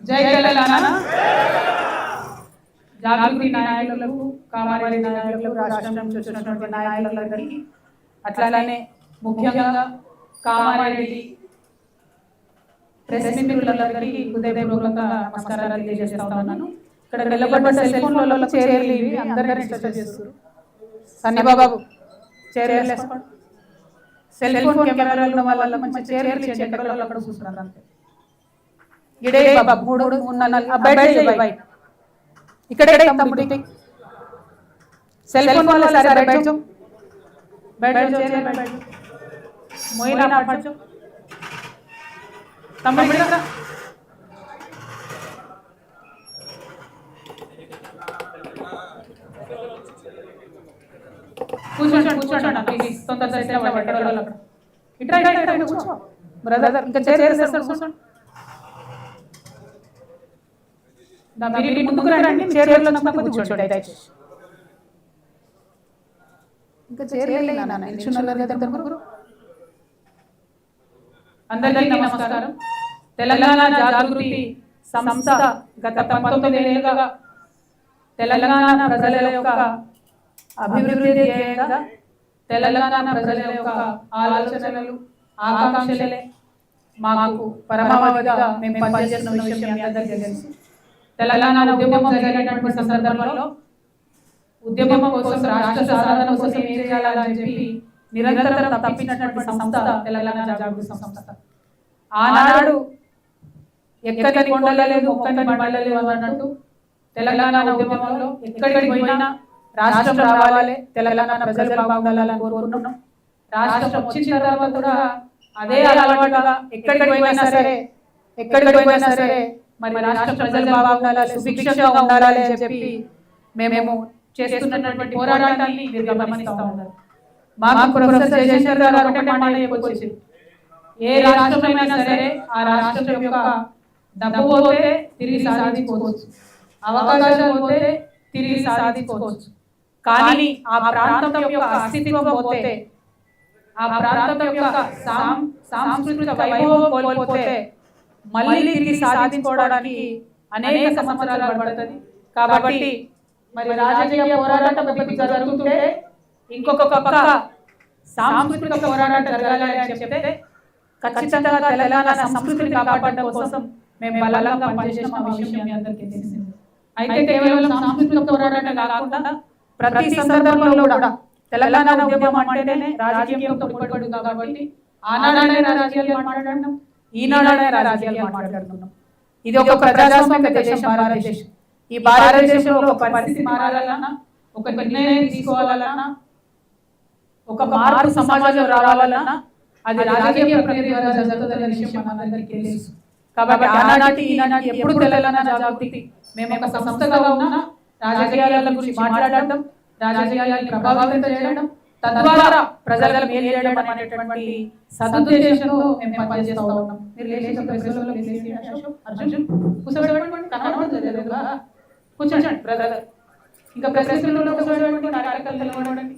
జై తెలంగాణ. జాగృతి నాయకులకు, కామారెడ్డి నాయకులకు, రాష్ట్రం నుంచి వచ్చినటువంటి నాయకులందరికీ, అట్లానే ముఖ్యంగా కామారెడ్డి ప్రెస్ మిత్రులందరికీ హృదయపూర్వక నమస్కారాలు తెలియజేస్తా ఉన్నాను. ఇక్కడ నిలబడ్డ సెల్ ఫోన్లలో చైర్లు ఇవి అందరినీ డిస్టర్బ్ చేస్తారు. సన్నిబాబు చైర్లు వేసుకోండి. సెల్ ఫోన్ కెమెరాలు ఉన్న వాళ్ళ మంచి చైర్లు ఎక్కడో అక్కడ చూస్తున్నారు అంతే. ఇడే బాబు 3 4 బయట इकडे तम्मुडी सेल फोन वाला सारे बैठ जाओ चेयर में बैठ जाओ मोइना बैठ जाओ तम्मुडी కూర్చోండి ప్లీజ్ తొందరగా సెట్ అవ్వండి ఎక్కడో ఇట్రా కూర్చో బ్రదర్ ఇంకా చైర్ వేస్తారు కూర్చోండి మీరు ముందుకు రండి చైర్లో కూర్చోండి దయచేసి ఇంకా చైర్లు అందరికీ నమస్కారం. తెలంగాణ జాగృతి సంస్థ గత 19 ఏళ్లుగా తెలంగాణ ప్రజల యొక్క అభివృద్ధి ధ్యేయంగా తెలంగాణ ప్రజల యొక్క ఆలోచనలు ఆకాంక్షలే మాకు పరమావధిగా మేము పనిచేస్తున్న విషయం మీ అందరికీ తెలుసు. తెలంగాణ ఉద్యమం జరిగినటువంటి సందర్భంలో ఉద్యమం కోసం రాష్ట్ర సాధన కోసం ఏం చేయాలని చెప్పి నిరంతరం తప్పించినటువంటి సంస్థ తెలంగాణ జాగృతి సంస్థ. ఆనాడు ఎక్కడికి కొండలేదు ఒక్కని బండలేదు అన్నట్టు తెలంగాణ ఉద్యమంలో ఎక్కడికి పోయినా రాష్ట్రం రావాలి, తెలంగాణ ప్రజలు బాగుండాలని కోరుకుంటున్నాం. రాష్ట్రం వచ్చిన తర్వాత కూడా అదే అలవాటుగా ఎక్కడికి పోయినా సరే మరి రాష్ట్ర ప్రజలు బాగుండాలి, సుభిక్షంగా ఉండాలి అని చెప్పి మేము చేస్తున్నటువంటి పోరాటాన్ని మీరు గమనిస్తూ ఉన్నారు. మాకు ప్రొఫెసర్ జయశంకర్ గారు ఒకటే మాట చెప్పొచ్చింది, ఏ రాష్ట్రమైనా సరే ఆ రాష్ట్రం యొక్క డబ్బు పోతే తిరిగి సాధించుకోవచ్చు, అవకాశాలు పోతే తిరిగి సాధించుకోవచ్చు, కానీ ఆ ప్రాంతం యొక్క అస్తిత్వం పోతే, ఆ ప్రాంతం యొక్క సాంస్కృతిక వైభవం కోల్పోతే మళ్ళీ తిరిగి సాధించుకోవడానికి అనేక సంవత్సరాలు పడుతుంది. కాబట్టి మరి రాజకీయ పోరాటం జరుగుతుంటే ఇంకొక పక్క సాంస్కృతిక పోరాటం జరగాలి అని చెప్తే ఖచ్చితంగా తెలంగాణ సంస్కృతిని కాపాడడం కోసం మేము బలంగా పనిచేసిన విషయం మీ అందరికీ తెలిసింది. అయితే కేవలం సాంస్కృతిక పోరాటం కాకుండా ప్రతి సందర్భంలో కూడా తెలంగాణ ఉద్యమం అంటేనే రాజకీయంతో ముడిపడు కాబట్టి ఆనాడే రాజకీయాలు మాట్లాడడం, ఈనాడే రాజకీయాలు మాట్లాడుతున్నాం. ఇది ఒక ప్రజాస్వామిక దేశం భారతదేశం. ఈ భారతదేశంలో ఒక పరిస్థితి మారాలన్నా, ఒక నిర్ణయం తీసుకోవాలన్నా, ఒక మార్పు సమాజంలో రావాలన్నా అది రాజకీయ ప్రక్రియ ద్వారా జరుగుతున్న విషయం మనందరికీ తెలుసు. కాబట్టి ఆనాటి ఈనాటి ఎప్పుడు తెలంగాణ జాగృతి మేము ఒక సంస్థగా ఉన్నా రాజకీయాల గురించి మాట్లాడటం, రాజకీయాలను ప్రభావితం చేయడం, తద్వారా ప్రజలకు మేలు చేయడం అనేటువంటి సదుద్దేశంతో మేము పనిచేస్తూ ఉన్నాం. మీరు లేచిన ప్రశ్నలో అర్జున్ కూర్చోబెట్టుకోండి, కనబడుతుంది కూర్చోండి బ్రదర్, ఇంకా ప్రశ్నలో కూర్చోబెట్టుకోండి, కార్యకర్తలు నిలబడండి.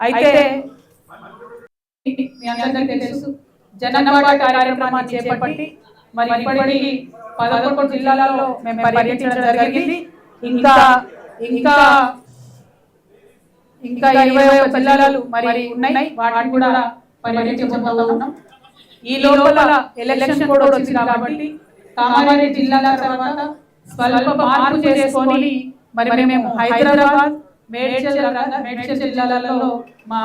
అయితే మీ అందరికీ తెలుసు, జననవాడ కార్యక్రమాన్ని చేపట్టి మరి ఇప్పటికీ 11 జిల్లాలలో మేము పర్యటించడం జరిగింది. ఇంకా 21 జిల్లాలు మరి ఉన్నాయి, వాటిని కూడా పర్యటించబోతా ఉన్నాం. ఈ లోపల ఎలక్షన్ కూడా వచ్చింది కాబట్టి కామారెడ్డి జిల్లా తర్వాత స్వల్ప మార్పు చేసుకొని మరి మేము హైదరాబాద్, మేడ్చల్ జిల్లాలలో మా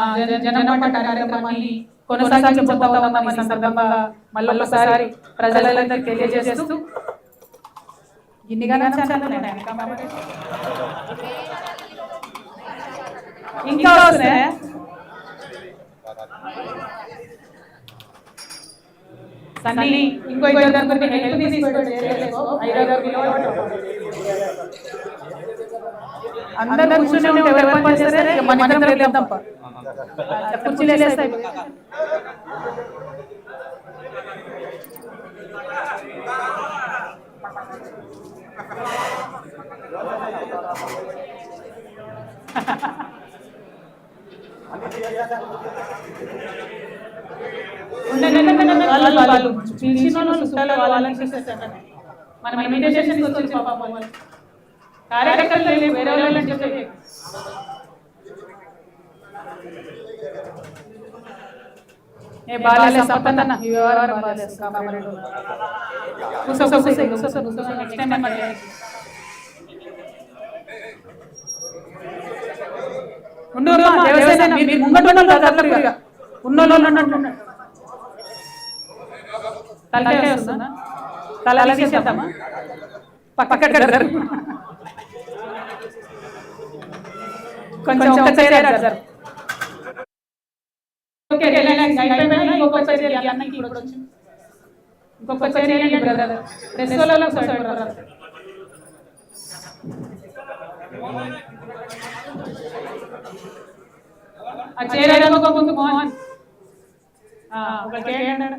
జననవాడ కార్యక్రమాన్ని కొనసాగించబోతా ఉన్నాం. ఈ సందర్భంగా మళ్ళొకసారి ప్రజలందరికీ తెలియజేస్తూ ఇంకా వస్తున్నాయి సన్నీ ఇంకో ఇద్దరు హెల్ప్ తీసుకోండి. అందరూ కూర్చొని ఉంటే ఎవరు పని చేస్తారే మనం వెళ్దాం. కుర్చీలు వేస్తాయి. పిలిచిన వాళ్ళు చుట్టాలు వాళ్ళని చూసేస్తారు. మనం ఇన్విటేషన్ వచ్చి పాపం వాళ్ళు కార్యకర్తలు లేవు, వేరే వాళ్ళని చెప్పే ఏ బాలే సంపన్న ఈ వ్యవహారం బాలే కామారెడ్డి నెక్స్ట్ టైం అంటే ఉండూరు దేవసేన మీరు ముంగట ఉన్నోళ్ళు తలకాయ వస్తుందా? తల తీసేద్దామా? పక్క కొంచెం ఒక చైర్ సార్. ఓకే ఇంకొక చైర్ అన్నకి ఇప్పుడు వచ్చి ఇంకొక చైర్ బ్రదర్ రెస్టోలో ఆ చైర్ ముందు మోహన్ ఒక చైర్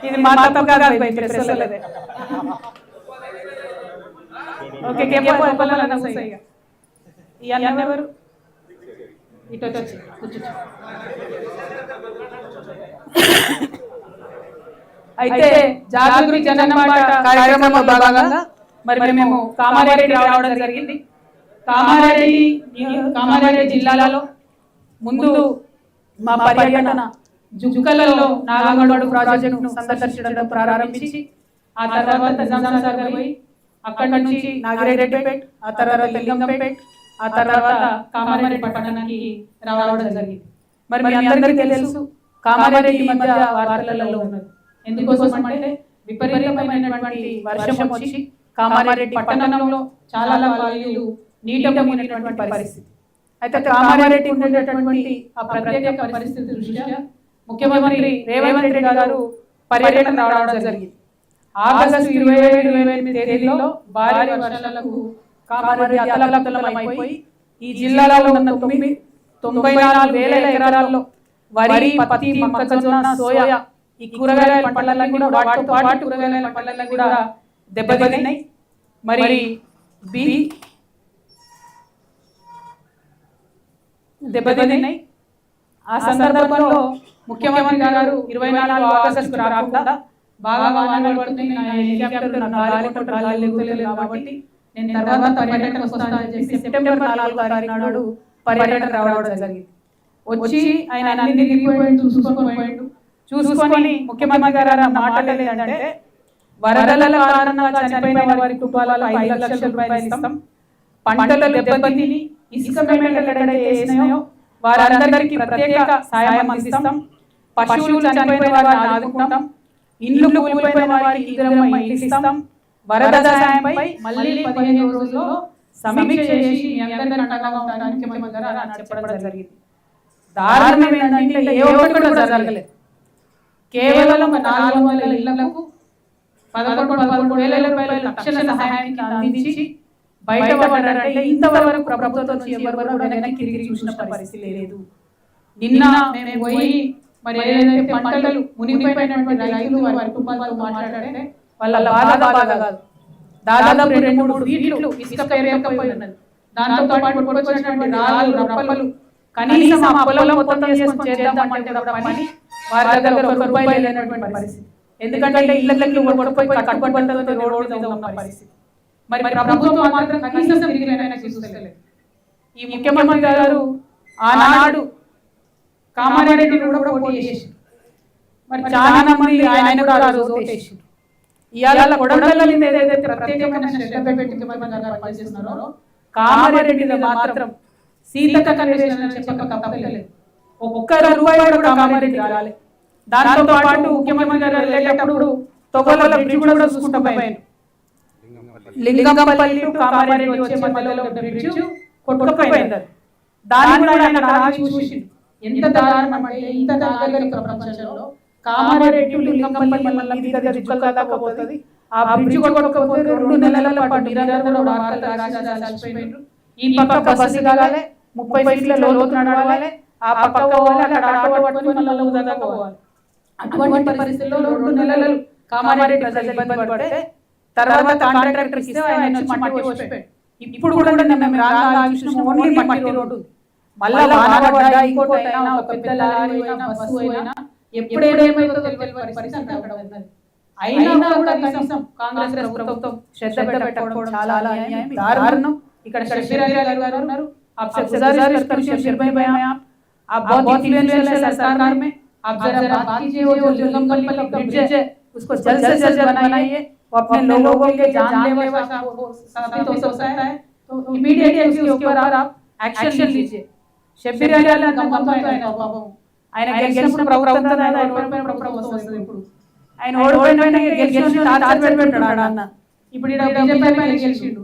ఇది మా తప్పు కాదు. ఓకే ఈ అన్న ఎవరు ఇటు వచ్చి కూర్చో. అయితే జాగృతి జనమాట కార్యక్రమంలో భాగంగా మరి మేము కామారెడ్డి రావడం జరిగింది. కామారెడ్డి జిల్లాలో ముందు మా పర్యటన జుక్కలలో నాగమడుగు ప్రాజెక్టును సందర్శించడం ప్రారంభించి ఆ తర్వాత నిజాంసాగర్ పోయి అక్కడి నుంచి నాగిరెడ్డిపేట్, ఆ తర్వాత లింగంపేట్, ఆ తర్వాత కామారెడ్డి పట్టణానికి రావడం జరిగింది. మరి మీ అందరికీ తెలుసు కామారెడ్డి మధ్య వార్తలలో ఉన్నది. ఎందుకోసం అంటే విపరీతమైనటువంటి వర్షం వచ్చి కామారెడ్డి పట్టణంలో చాలా వాయువులు నీట మునిగినటువంటి పరిస్థితి. అయితే కామారెడ్డి ఉండేటటువంటి ఆ ప్రత్యేక పరిస్థితి దృష్ట్యా ముఖ్యమంత్రి రేవంత్ రెడ్డి గారు పర్యటన రావడం జరిగింది. ఆగస్టు 27-28 తేదీలో భారీ వర్షాలకు కామారెడ్డి అతలాకుతలమైపోయి ఈ జిల్లాలో ఉన్న 94,000 ఎకరాల్లో వరి, పత్తి, మొక్కజొన్న, సోయా ఈ కూరగాయల పంటలన్నీ కూడా వాటితో పాటు కూరగాయల పంటలన్నీ కూడా దెబ్బతిన్నాయి. మరి దెబ్బతిన్నాయి. ఆ సందర్భంలో ముఖ్యమంత్రి గారు 24 ఆగస్టుకు రాకుండా బాగా వాహనాలు పడుతున్నాయి, హెలికాప్టర్ కాబట్టి నేను తర్వాత పర్యటన వస్తానని చెప్పి సెప్టెంబర్ 4వ తారీఖు నాడు పర్యటన రావడం జరిగింది. వచ్చి ఆయన అన్ని చూసుకొని ముఖ్యమంత్రి గారు మాటలు ఏంటంటే వరదల కారణంగా చనిపోయిన వారి కుటుంబాలకు 5 లక్షల రూపాయలు ఇస్తాం, పంటలు దెబ్బతిని ఇసుక మేమలు ఎక్కడైతే వేసినాయో వారందరికీ ప్రత్యేక సాయం అందిస్తాం, పశువులు చనిపోయిన వారిని ఆదుకుంటాం, ఇల్లు కూలిపోయిన వారికి ఇందిరమ్మ ఇల్లు ఇస్తాం, వరద సాయంపై మళ్ళీ 15 రోజుల్లో సమీక్ష చేసి మీ అందరికీ అండగా ఉండడానికి ముఖ్యమంత్రి గారు చెప్పడం జరిగింది. దారుణం ఏంటంటే ఏ ఒక్కటి కూడా జరగలేదు. కేవలం 400 ఇళ్లకు 11,000 రూపాయల తక్షణ సహాయానికి అందించి బయటపడ్డారంటే ఇంతవరకు ప్రభుత్వం ఎవరు కూడా వెనక్కి తిరిగి చూసిన పరిస్థితి లేదు. నిన్న మేము పోయి మరి ఏదైతే పంటలు మునిగిపోయినటువంటి రైతులు వారి కుటుంబాలతో మాట్లాడితే వాళ్ళ బాధ కాదు, దాదాపు 2-3 ఫీట్లు ఇసుక పేరుకపోయి ఉన్నది. దాంతో పాటు వచ్చినటువంటి రాళ్ళు, రప్పలు కనీసం ఆ పొలం మొత్తం చేసుకొని చేద్దామంటే కూడా పని వారి దగ్గర ₹1 లేనటువంటి పరిస్థితి. ఎందుకంటే ఇళ్ళకి ఓడిపోయి కట్టుబట్టలతో రోడ్డు మీద ఉన్న పరిస్థితి. మరి ప్రభుత్వం మాత్రం కనీసం తిరిగి చూస్తలేదు. ఈ ముఖ్యమంత్రి గారు ఆనాడు కామారెడ్డి కూడా పోటీ చేసి మరి చాలా మంది ఆయన కూడా ఓటేసి ఇవాళ కొడంగల్ ఏదైతే ప్రత్యేకమైన శ్రద్ధ పెట్టి పనిచేస్తున్నారో కామారెడ్డిలో మాత్రం సీతక్క కన్వెన్షన్ చెప్పక తప్పలేదు. ఒక్క రూపాయి కూడా కామారెడ్డి రాలే. దాంతో పాటు ముఖ్యమంత్రి గారు వెళ్ళేటప్పుడు తొవ్వల బ్రిడ్జ్ కూడా చూసుకుంటూ పోయాను. లింగంపల్లి టు కామారెడ్డి వచ్చే మధ్యలో బ్రిడ్జ్ కొట్టుకుపోయింది. దాన్ని కూడా ఆయన రాజు చూసి ఎంత దారుణం అంటే ఇంత నాగరిక ప్రపంచంలో కామారెడ్డి లింగంపల్లి మళ్ళీ పోతుంది. ఆ బ్రిడ్జ్ కొట్టుకోకపోతే 2 నెలల పాటు నిరంతరం వార్తలు రాసిపోయినారు. ఈ పక్క బస్సు కావాలి, 30 ఫీట్ల లోతు నడవాలి, ఆ పక్క పోవాలి, అక్కడ ఆటో పట్టుకొని మళ్ళీ ఉదగా పోవాలి. అటువంటి పరిస్థితుల్లో 2 నెలలు కామారెడ్డి ప్రజలు ఇబ్బంది పడితే తర్వాత కాంట్రాక్టర్ ఇస్తే ఆయన మట్టి వచ్చిపోయాడు. ఇప్పుడు కూడా మేము ఓన్లీ మట్టి రోడ్డు, మళ్ళా వాన పడ్డా ఇంకోటి అయినా ఒక పెద్ద లారీ అయినా బస్సు అయినా ఎప్పుడేమైందో తెలియని పరిస్థితి అక్కడ ఉన్నది. అయినా కూడా కనీసం కాంగ్రెస్ ప్రభుత్వం శ్రద్ధ పెట్టకపోవడం చాలా అన్యాయం, దారుణం. ఇక్కడ షబ్బీర్ అలీ గారు ఉన్నారు, आप गुजारिश करते हैं शब्बीर भाई आप बहुत इन्फ्लुएंशियल है सरकार में, आप जरा बात कीजिए, वो जो लिंगमपल्ली का ब्रिज है उसको जल्द से जल्द बनाइए, वो अपने लोगों के जानलेवा साबित हो सकता है, तो इमीडिएटली उसके ऊपर आप एक्शन लीजिए. షబ్బీర్ అలీ గమ్మతో ఆయన గెలిచినప్పుడు ప్రభుత్వం వస్తుంది, ఇప్పుడు ఆయన ఓడిపోయిన గెలిచి టార్చర్ పెట్టున్నాడు అన్న. ఇప్పుడు బీజేపీ గెలిచిండు,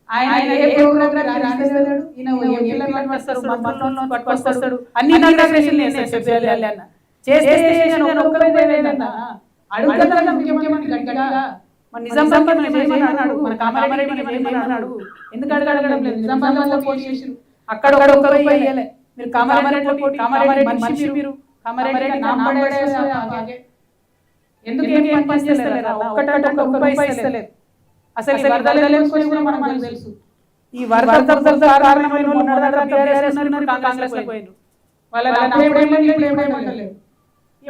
ఆయన ఏ ప్రోగ్రామ్ రాణిస్తాడు, ఈయన ఎంపీలను వస్తారు, మంత్రులను పట్టుకొస్తాడు, అన్ని ఇనాగ్రేషన్లు చేస్తాడు షబ్బీర్ అలీ అన్న. చేస్తే అడుగుతాడు ముఖ్యమంత్రి గట్టిగా, మన నిజామాబాద్ చేయమన్నాడు, మన కామారెడ్డి చేయమన్నాడు, ఎందుకు అడగడం లేదు? నిజామాబాద్ లో పోటీ చేసిరు, అక్కడ ఒక రూపాయి ఇయ్యలే. మీరు కామారెడ్డి మనిషి, మీరు కామారెడ్డి ఎందుకు ఏం పని చేస్తలేరు? ఒక్క రూపాయి ఇస్తలేదు. అసలు ఈ మనకు తెలుసు, ఈ వరదల కారణమైన కాంగ్రెస్ పోయినారు,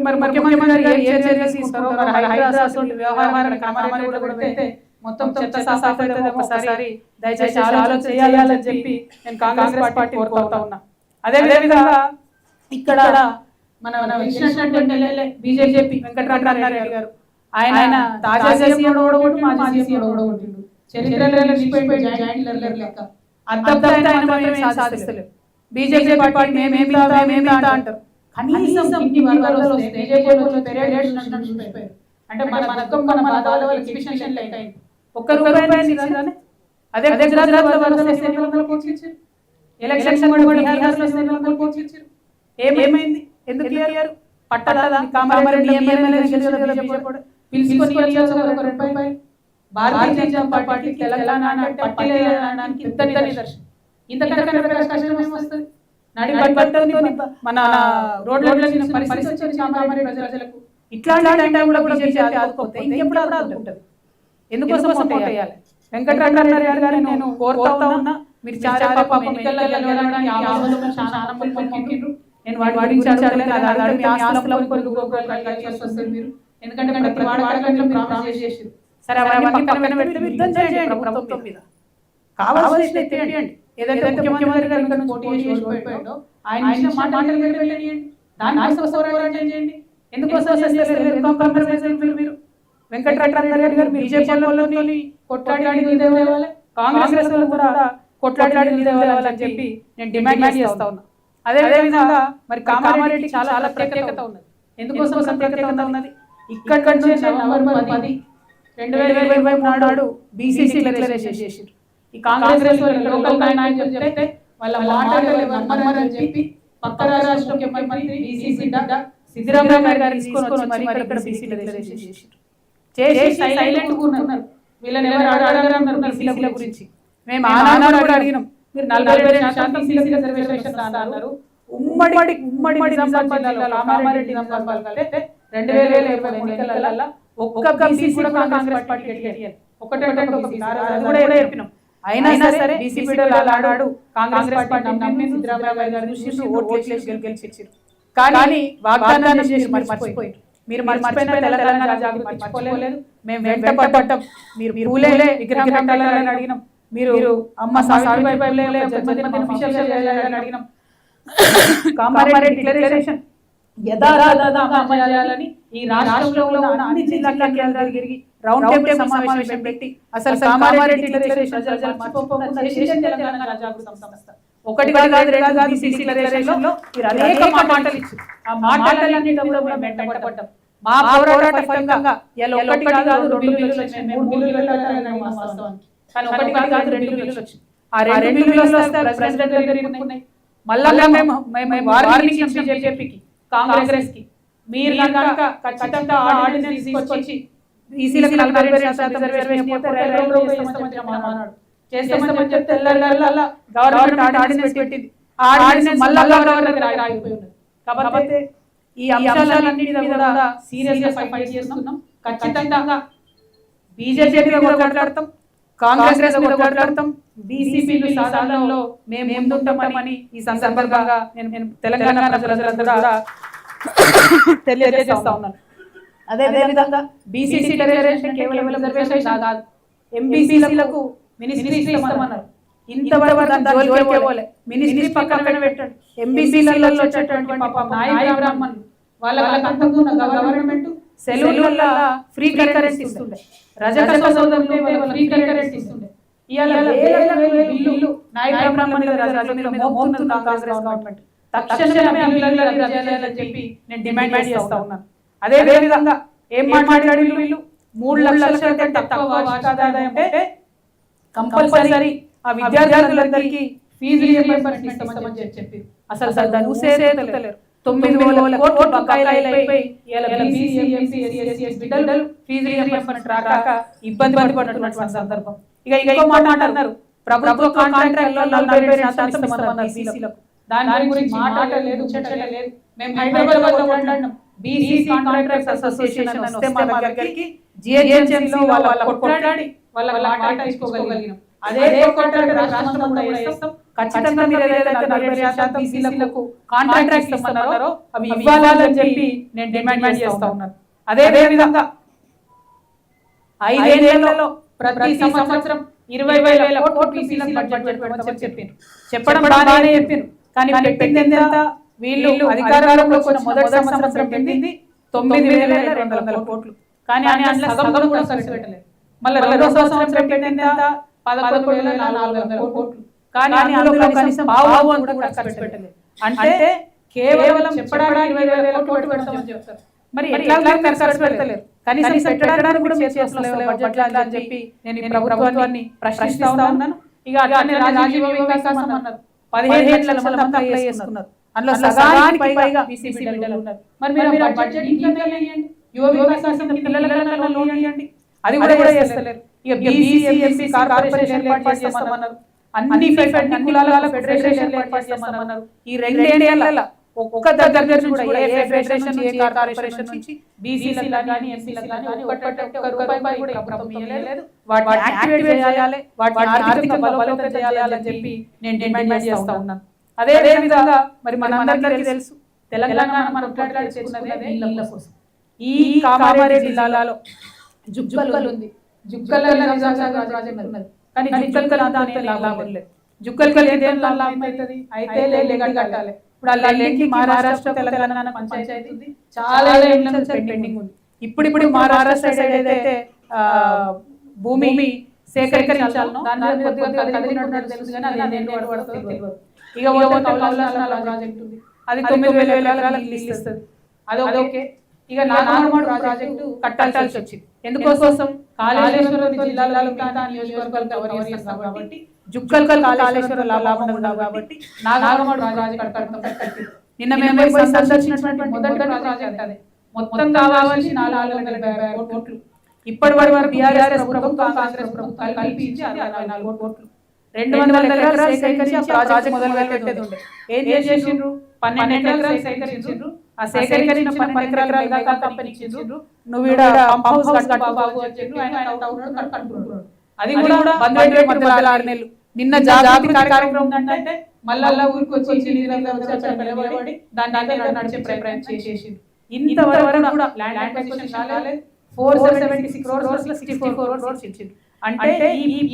మరి ముఖ్యమంత్రి గారు ఏ చర్యలు తీస్తారో, హైదరాబాద్ వ్యవహారాన్ని కామారెడ్డి కూడా పెడితే మొత్తం ఒకసారి దయచేసి ఆలోచన చేయాలని చెప్పి నేను కాంగ్రెస్ పార్టీ కోరుతా ఉన్నా. అదే విధంగా ఇక్కడ మన బీజేపీ వెంకటరామరెడ్డి గారు, ఆయన తాజా సీఎం ఓడగొట్టు, మాజీ సీఎం ఓడగొట్టిండు, చరిత్రలో లెక్క అర్థం సాధిస్తలేరు. బీజేపీ పార్టీ మేమేమితా అంటారు, కనీసం ఇన్ని వర్గాలు వస్తే బీజేపీ పెరేడ్ అంటే మన బాధలు ఎగ్జిబిషన్ అయింది, ఒక్క రూపాయి ఇచ్చిందని. అదే గుజరాత్ లో ఎలక్షన్ ఏమైంది, ఎందుకు ఇయ్యారు? పట్టదా కామారెడ్డి భారతీయ జనతా పార్టీ తెలంగాణ అంటే పట్టిలేదనడానికి ఇంతకంటే కష్టం ఏమొస్తుంది? మన రోడ్ల పరిస్థితి కామారెడ్డి ప్రజలకు ఇట్లాంటి టైంలో కూడా బీజేపీ ఆదుకోతే ఇంకెప్పుడు ఆదుకుంటుంది? ఎందుకోసం ఓటు వేయాలి? వెంకటరామరెడ్డి గారు నేను కోరుతా ఉన్నా, మీరు చాలా పాపం ఎన్నికల్లో గెలవడానికి నేను వాడించాలి, ఎందుకంటే ప్రతి వాడకంలో ప్రామిస్ చేసిరు. సరే అవన్నీ పక్కన పెట్టి యుద్ధం చేయండి ప్రభుత్వం మీద, కావాల్సి తెలియండి. ఏదైతే ముఖ్యమంత్రి గారు ఇక్కడ పోటీ చేసి ఓడిపోయాడో ఆయన మాటలు వెళ్ళండి, దాన్ని చేయండి. ఎందుకోసం మీరు వెంకటరామరెడ్డి గారు బీజేపీ కొట్లాడి నిలదీయాలి, కాంగ్రెస్ కూడా కొట్లాడి నిలదీయాలని చెప్పి నేను డిమాండ్ చేస్తా ఉన్నా. అదే విధంగా మరి కామారెడ్డి చాలా ప్రత్యేకత ఉన్నది. ఎందుకోసం ప్రత్యేకత ఉన్నది? ఇక్కడ నవంబర్ 10, 2023 నాడు బీసీసీ డిక్లరేషన్ చేసిరు. ఈ కాంగ్రెస్ లోకల్ నాయకులు చెప్తే వాళ్ళ మాటలు నమ్మరని చెప్పి పక్క రాష్ట్ర ముఖ్యమంత్రి బీసీసీ సిద్ధరామయ్య గారు తీసుకొని వచ్చి మరి ఇక్కడ బీసీ డిక్లరేషన్ చేసిరు. చేసి సైలెంట్ ఉన్నారు. వీళ్ళని ఎవరు అడగరు బీసీల గురించి. మేము ఆనాడు కూడా అడిగినాం, మీరు 42% బీసీ రిజర్వేషన్ అన్నారు. ఉమ్మడి నిజామాబాద్ జిల్లాలో కామారెడ్డి నిజామాబాద్ కలిపితే 2023 ఎన్నికలలో ఒక్క బీసీ కూడా కాంగ్రెస్ పార్టీ గెలిచారు. ఒకటే కూడా చెప్పినాం. అయినా సరే బీసీ బిడ్డలు ఆడాడు కాంగ్రెస్ పార్టీ నమ్మి సిద్ధరామయ్య గారు చూసి ఓట్లేసి గెలిపించారు. కానీ వాగ్దానం చేసి మర్చిపోయారు. మీరు మర్చిపోయిన తెలంగాణ జాగృతి మర్చిపోలేదు. మేము వెంటపడ్డాం. మీరు పూలే విగ్రహం పెట్టాలని అడిగినాం. మీరు అమ్మ సావిత్రిబాయి పూలే అడిగినాం. కామారెడ్డి డిక్లరేషన్ యథాతథంగా ఈ రాష్ట్రంలో ఉన్న అన్ని జిల్లా కేంద్రాలు తిరిగి రౌండ్ టేబుల్ సమావేశం పెట్టి అసలు కామారెడ్డి డిక్లరేషన్ తెలంగాణ జాగృతి సంస్థ ఒకటి కాదు రెండు కాదు బీసీ డిక్లరేషన్ లో మీరు అనేక మాటలు ఇచ్చారు. ఆ మాటలన్నింటిలో కూడా మేము వెంటపడ్డాం. మా పోరాట ఫలితంగా ఇలా ఒకటి కాదు 2 బిల్లులు వచ్చాయి. 3 బిల్లులు పెట్టాలని వాస్తవానికి, కానీ ఒకటి కాదు 2 బిల్లులు వచ్చాయి. ఆ 2 బిల్లులు వస్తే ప్రెసిడెంట్ దగ్గర ఉన్నాయి. మళ్ళా మేము వార్నింగ్ ఇచ్చాం బీజేపీకి, కాంగ్రెస్ కి, మీరు కనుక ఖచ్చితంగా ఆర్డినెన్స్ తీసుకొచ్చి బీసీలకు 40% రిజర్వేషన్ ఇవ్వకపోతే రైల్వేలో చేస్తామని చెప్తే గవర్నమెంట్ ఆర్డినెన్స్ పెట్టింది. ఆర్డినెన్స్ మళ్ళా గవర్నర్ ఆగిపోయి ఉన్నది. కాబట్టి ఈ అంశాలన్నిటి మీద కూడా సీరియస్ గా ఫైట్ చేస్తున్నాం. ఖచ్చితంగా బీజేపీ కూడా కొట్లాడతాం, కాంగ్రెస్ మీద కొట్లాడతాం, బీసీపీలు సాధనలో మేము ముందుంటామని ఈ సందర్భంగా నేను తెలంగాణ ప్రజలందరూ కూడా తెలియజేస్తా ఉన్నాను. అదే విధంగా బీసీ రిజర్వేషన్ కేవలం రిజర్వేషన్ కాదు, ఎంబీసీలకు మినిస్ట్రీ ఇస్తామన్నారు. ఇంతవరకు జోలికే పోలే. మినిస్ట్రీ పక్కన పెట్టండి, ఎంబీసీలలో వచ్చేటువంటి నాయ బ్రాహ్మణులు వాళ్ళకంతకు గవర్నమెంట్ సెలవుల ఫ్రీ కరెంట్ ఇస్తుండే, రజక సోదరులు ఫ్రీ కరెంట్ ఇస్తుండే. ఇవాళ బిల్లు నాయ బ్రాహ్మణుల మోపుతున్న కాంగ్రెస్ గవర్నమెంట్ తక్షణమే చేయాలని చెప్పి నేను డిమాండ్ చేస్తా ఉన్నాను. అదే విధంగా ఏం మాట్లాడారు వీళ్ళు, 3 లక్షల కంటే తక్కువ వార్షిక ఆదాయం ఉంటే కంపల్సరీ ఆ విద్యార్థులందరికీ ఫీజు రీయింబర్స్మెంట్ ఇస్తామని చెప్పి అసలు దాన్ని ఊసేదే తెలియలేరు. 9,000 కోట్లు బకాయిలు అయిపోయి బీసీ ఎంసీ ఎస్సీ ఎస్టీ బిడ్డలు ఫీజు రీయింబర్స్మెంట్ రాక ఇబ్బంది పడుతున్నటువంటి సందర్భం. ఇక ఇంకో మాట అన్నారు, ప్రభుత్వ కాంట్రాక్టుల్లో 40% ఇస్తామన్నారు బీసీలకు. దాని గురించి మాట లేదు, చర్చ లేదు. మేము హైదరాబాద్ లో మాట్లాడినాం, బీసీ కాంట్రాక్టర్స్ అసోసియేషన్ అని వస్తే మా దగ్గరికి జిహెచ్ఎంసీలో వాళ్ళ కొట్లాడి వాళ్ళ మాట తీసుకోగలిగినాం. అదే కొట్లాడి రాష్ట్రంలో కూడా చేస్తాం. ఖచ్చితంగా మీరు ఏదైతే 40% బీసీలకు కాంట్రాక్ట్ ఇస్తామన్నారో అవి ఇవ్వాలని చెప్పి నేను డిమాండ్ చేస్తా ఉన్నాను. అదే విధంగా 5 ఏళ్లలో ప్రతి సంవత్సరం 20,000 కోట్లు బీసీలకు బడ్జెట్ పెడతామని చెప్పడం బాగానే చెప్పారు. కానీ పెట్టింది ఎంత? వీళ్ళు అధికారంలోకి వచ్చిన మొదటి సంవత్సరం పెట్టింది 9,200 కోట్లు. కానీ సగం కూడా ఖర్చు పెట్టలేదు. మళ్ళీ రెండో సంవత్సరం పెట్టింది ఎంత? 11,400 కోట్లు. కానీ అందులో కనీసం పావు కూడా ఖర్చు పెట్టలేదు. అంటే కేవలం చెప్పడానికి 20,000 కోట్లు పెడతామని చెప్తారు. మరి ఎట్లా ఖర్చు పెడతలేరు, కనీసం పెట్టడానికి కూడా చేస్తలేవు బడ్జెట్ అని చెప్పి నేను ఈ ప్రభుత్వాన్ని ప్రశ్నిస్తా ఉన్నాను. ఇక అట్లానే రాజీవ్ వికాసం అన్నారు, 15 లక్షల మంది అప్లై చేసుకున్నారు. అందులో సగానికి పైగా బీసీ బిడ్డలు ఉన్నారు. మరి మీరు బడ్జెట్ ఇంట్లో వేయండి, యువ వికాసం పిల్లలకన్నా లోన్ ఇవ్వండి, అది కూడా చేస్తలేరు. ఇక బీసీ ఎంసీ కార్పొరేషన్ ఏర్పాటు చేస్తామన్నారు, అన్ని కులాల ఫెడరేషన్ ఏర్పాటు చేస్తామన్నారు. ఈ 2 ఏళ్లలో ఒక్క దగ్గర కూడా ఏ ఫెడరేషన్ నుంచి, ఏ కార్పొరేషన్ నుంచి బీసీలకు కానీ ఎస్సీలకు కానీ ఒక్క రూపాయి కూడా ప్రభుత్వం ఇవ్వలేదు. వాటిని యాక్టివేట్ చేయాలి, వాటిని ఆర్థికంగా బలోపేతం చేయాలని చెప్పి నేను డిమాండ్ చేస్తా ఉన్నాను. అదే విధంగా మరి మనందరికీ తెలుసు, తెలంగాణ మనం కొట్లాడుకున్నదే నీళ్ళ కోసం. ఈ కామారెడ్డి జిల్లాలో జుక్కల్ ఉంది, జుక్కల్ కానీ జుక్కల్ లాభం లేదు. జుక్కల్ లాభం అవుతుంది అయితే లెక్క కట్టాలి. ఇప్పుడు ఆ లెక్కకి మహారాష్ట్ర తెలంగాణ పంచాయతీ ఉంది, చాలా పెండింగ్ ఉంది. ఇప్పుడు మహారాష్ట్ర సైడ్ ఏదైతే భూమి సేకరించాలనో దాని తెలుసు కానీ అది తెలియదు. ఇక కౌలాసనాల ప్రాజెక్ట్ ఉంది, అది 9,000 ఎకరాలకు నీళ్ళు ఇస్తుంది, అది ఓకే. ఇక నాగమాడు ప్రాజెక్టు కట్టాల్సి వచ్చింది. ఎందుకోసం? కాళేశ్వరం జిల్లాలో మిగతా నియోజకవర్గాలు కవర్ చేస్తాం కాబట్టి, జుక్కల్ కాళేశ్వరం లాభం ఉండవు కాబట్టి నాగమాడు ప్రాజెక్ట్ కట్టాలి. నిన్న మేము సందర్శించినటువంటి మొదటి ప్రాజెక్ట్ అదే. మొత్తం కావాల్సి 440 కోట్లు. ఇప్పటి వరకు బీఆర్ఎస్ ప్రభుత్వం కాంగ్రెస్ ప్రభుత్వం కల్పించి 64 కోట్లు, 200 ఎకరాలు సేకరించి ఆ ప్రాజెక్ట్ మొదలు పెట్టేది ఉండే. ఏం చేసిండ్రు? 12 ఎకరాలు సేకరించిండ్రు. ఆ సేకరించిన 12 ఎకరాలు మెగా కంపెనీ ఇచ్చిండ్రు. నువ్వు ఈడ పంప్ హౌస్ కట్టు బాబు అని చెప్పి ఆయన కట్టుకుంటున్నాడు. అది కూడా బంద్ పెట్టే మధ్యలో 6 నెలలు. నిన్న జాగృతి కార్యక్రమం అంటే మళ్ళా ఊరికి వచ్చి నిలబడి దాన్ని నడిచే ప్రయత్నం చేసిండ్రు. ఇంతవరకు కూడా ల్యాండ్ అక్విజిషన్ కాలేదు. 476 crores 64 crores ఇచ్చిండ్రు. అంటే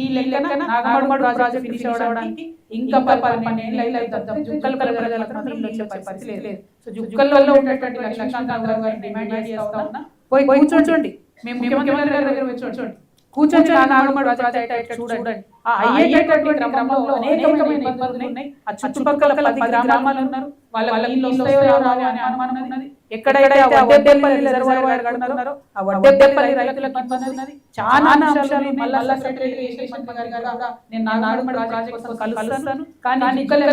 ఈ లెక్కన నాగమాడు ప్రాజెక్ట్ ఫినిష్ అవడానికి ఇంకా 12 ఏళ్ళు అవుతుంది. జుక్కల్ ప్రజలకు మాత్రం వచ్చే పరిస్థితి లేదు. సో జుక్కల్లో ఉన్నటువంటి లక్ష్మీకాంత్ గారిని డిమాండ్ చేస్తా ఉన్నా, పోయి కూర్చోండి, మేము ముఖ్యమంత్రి గారి దగ్గర కూర్చోండి, కూర్చొని నాగమాడు ప్రాజెక్ట్ చూడండి. ఆ అయ్యేటటువంటి క్రమంలో అనేకమైన ఇబ్బందులు ఉన్నాయి. ఆ చుట్టుపక్కల 10 గ్రామాలు ఉన్నారు, వాళ్ళ నీళ్ళు వస్తాయో రావో అనే అనుమానం ఉన్నది. ఎక్కడైతే వడ్డేపల్లి రిజర్వాయర్ కడుతున్నారో ఆ వడ్డేపల్లి రైతులకు ఇబ్బంది ఉన్నది. చాలా అంశాలు మళ్ళా సెక్రటరీ నేను నాగమాడు ప్రాజెక్ట్ కోసం కలుస్తాను, కానీ జుక్కల్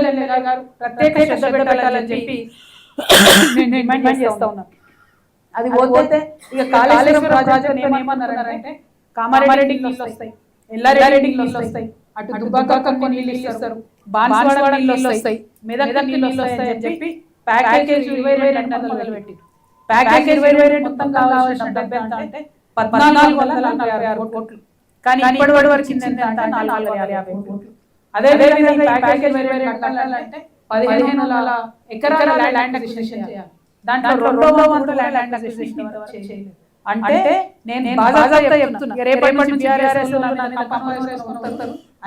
గారు ప్రత్యేక శ్రద్ధ పెట్టాలని చెప్పి నేను డిమాండ్ చేస్తా ఉన్నాను. అది పోతే ఇక కాళేశ్వరం ప్రాజెక్ట్ ఏమన్నారంటే కామారెడ్డికి నీళ్ళు వస్తాయి, ఎల్లారెడ్డికి నీళ్ళు వస్తాయి, అటు దుబ్బాకకు నీళ్ళు ఇస్తారు, బాన్స్వాడ నీళ్ళు వస్తాయి, మెదక్ నీళ్ళు వస్తాయి అని చెప్పి ప్యాకేజ్ 22 మొదలు పెట్టి ప్యాకేజ్ 22 మొత్తం కావాల్సిన డబ్బు ఎంత అంటే 1,446 కోట్లు. కానీ ఇప్పటి వరకు ఇచ్చింది ఎంత 450 కోట్లు. అదే విధంగా ఈ ప్యాకేజ్ వేరే కట్టాలంటే 1500 ఎకరాల ల్యాండ్ అక్విజిషన్ చేయాలి. దాంట్లో 2వ వంతు ల్యాండ్ అక్విజిషన్ చేయలేదు. అంటే నేను బాగా చెప్తున్నా, రేపటి నుంచి బీఆర్ఎస్